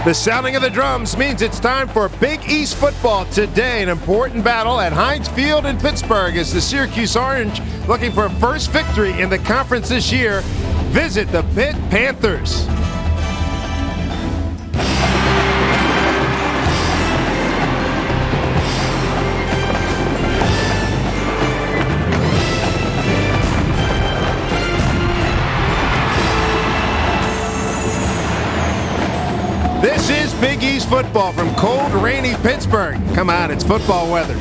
The sounding of the drums means it's time for Big East football today. An important battle at Heinz Field in Pittsburgh as the Syracuse Orange, looking for a first victory in the conference this year, visit the Pitt Panthers. This is Big East football from cold, rainy Pittsburgh. Come on, it's football weather.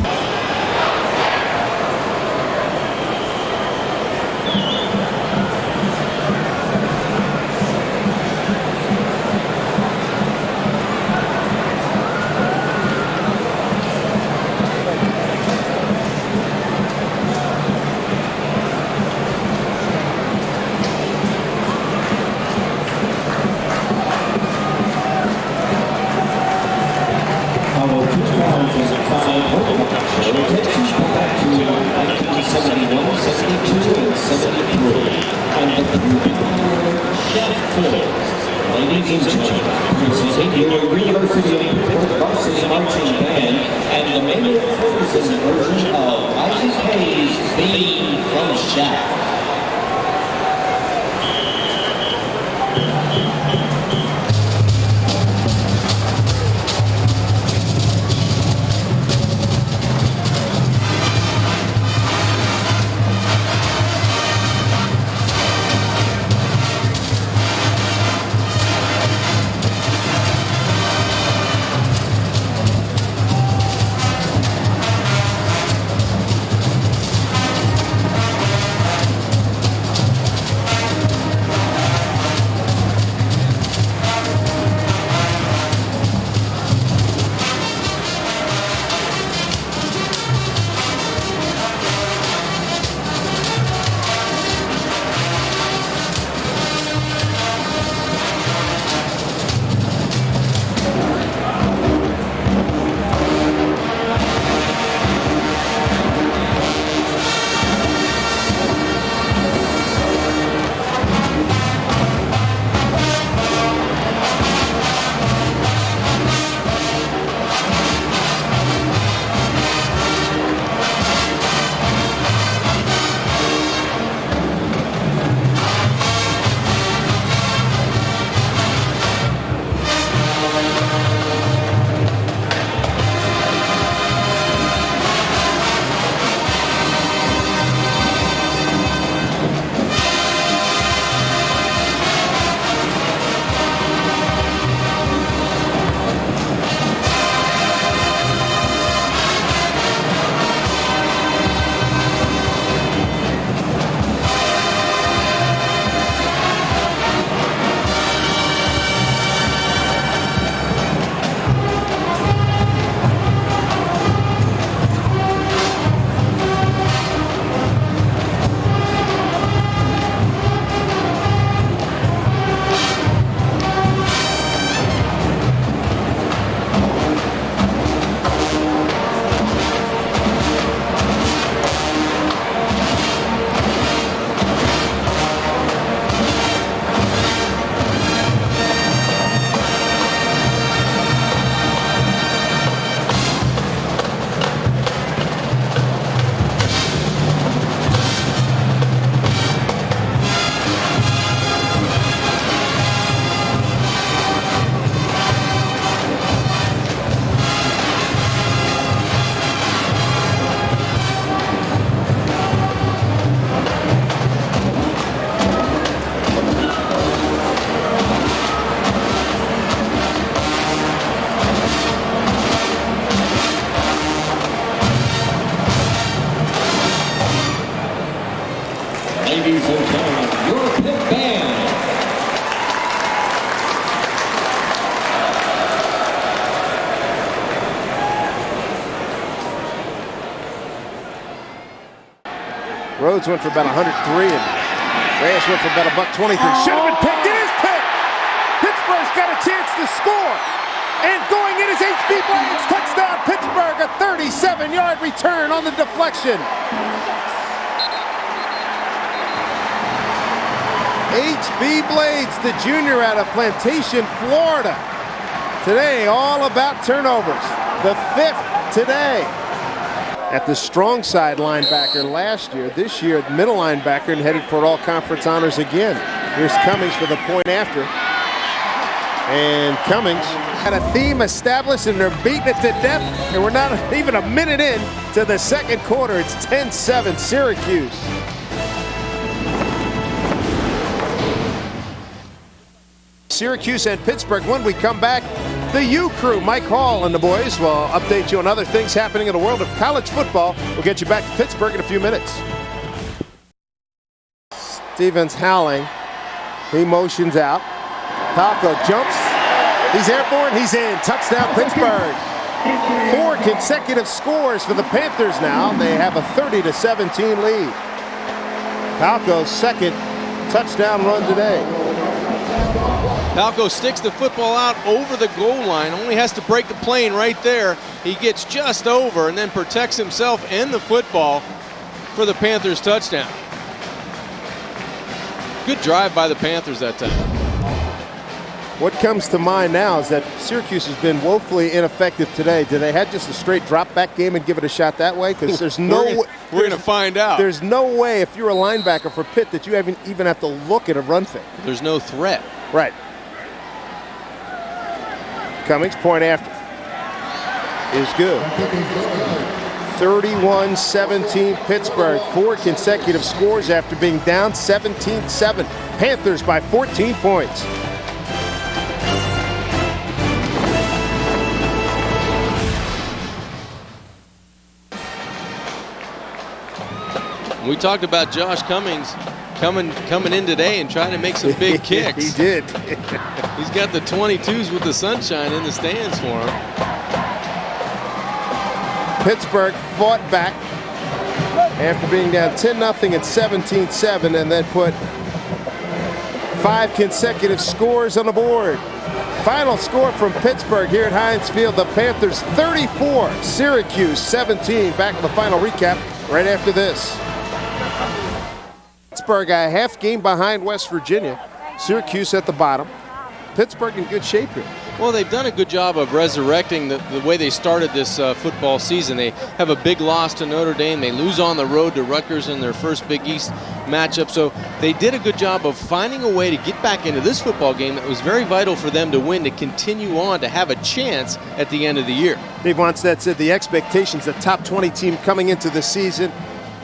Ladies and gentlemen, presenting your University of Pitt varsity marching band and the main Ferguson version of Isaac Hayes' theme from Shaft. Ladies and gentlemen, your Pitt band. Rhodes went for about 103 and Reyes went for about $123. Should have been picked. It is picked. Pittsburgh's got a chance to score. And going in is H.B. Blades. Touchdown Pittsburgh. A 37-yard return on the deflection. H.B. Blades, the junior out of Plantation, Florida. Today, all about turnovers. The 5th today. At the strong side linebacker last year. This year, middle linebacker and headed for all-conference honors again. Here's Cummings for the point after. And Cummings had a theme established, and they're beating it to death. And we're not even a minute in to the second quarter. It's 10-7 Syracuse. Syracuse and Pittsburgh. When we come back, the U Crew, Mike Hall and the boys, will update you on other things happening in the world of college football. We'll get you back to Pittsburgh in a few minutes. Stevens howling. He motions out. Palco jumps. He's airborne. He's in. Touchdown, Pittsburgh. 4 consecutive scores for the Panthers now. They have a 30-17 lead. Palco's second touchdown run today. Palco sticks the football out over the goal line, only has to break the plane right there. He gets just over and then protects himself and the football for the Panthers touchdown. Good drive by the Panthers that time. What comes to mind now is that Syracuse has been woefully ineffective today. Do they have just a straight drop back game and give it a shot that way? Because there's no we're going to find out. There's no way if you're a linebacker for Pitt that you even have to look at a run fake. There's no threat. Right. Cummings, point after, is good. 31-17 Pittsburgh. 4 consecutive scores after being down 17-7. Panthers by 14 points. We talked about Josh Cummings coming in today and trying to make some big kicks. He did. He's got the 22s with the sunshine in the stands for him. Pittsburgh fought back after being down 10-0 and 17-7, and then put 5 consecutive scores on the board. Final score from Pittsburgh here at Heinz Field. The Panthers 34, Syracuse 17. Back to the final recap right after this. Pittsburgh a half game behind West Virginia. Syracuse at the bottom. Pittsburgh in good shape here. Well, they've done a good job of resurrecting the way they started this football season. They have a big loss to Notre Dame. They lose on the road to Rutgers in their first Big East matchup. So they did a good job of finding a way to get back into this football game that was very vital for them to win, to continue on, to have a chance at the end of the year. Dave Wannstedt said the expectations, the top 20 team coming into the season,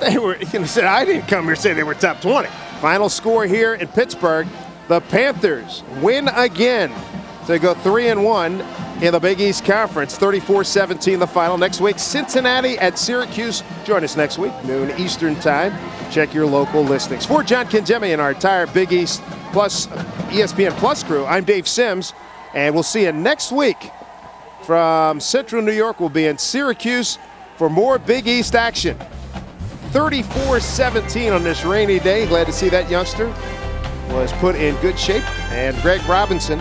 they were, said, I didn't come here to say they were top 20. Final score here in Pittsburgh, the Panthers win again to go 3-1 in the Big East Conference. 34-17 the final. Next week, Cincinnati at Syracuse. Join us next week, noon Eastern time. Check your local listings. For John Kinjemi and our entire Big East Plus ESPN Plus crew, I'm Dave Sims, and we'll see you next week from Central New York. We'll be in Syracuse for more Big East action. 34-17 on this rainy day. Glad to see that youngster was put in good shape. And Greg Robinson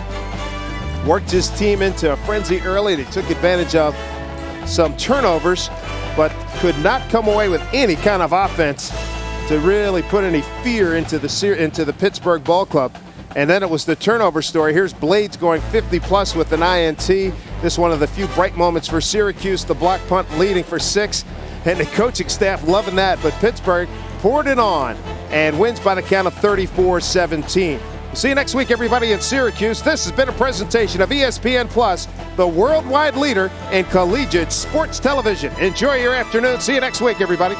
worked his team into a frenzy early. They took advantage of some turnovers, but could not come away with any kind of offense to really put any fear into the Pittsburgh ball club. And then it was the turnover story. Here's Blades going 50-plus with an INT. This is one of the few bright moments for Syracuse. The block punt leading for 6. And the coaching staff loving that. But Pittsburgh poured it on and wins by the count of 34-17. We'll see you next week, everybody, in Syracuse. This has been a presentation of ESPN Plus, the worldwide leader in collegiate sports television. Enjoy your afternoon. See you next week, everybody.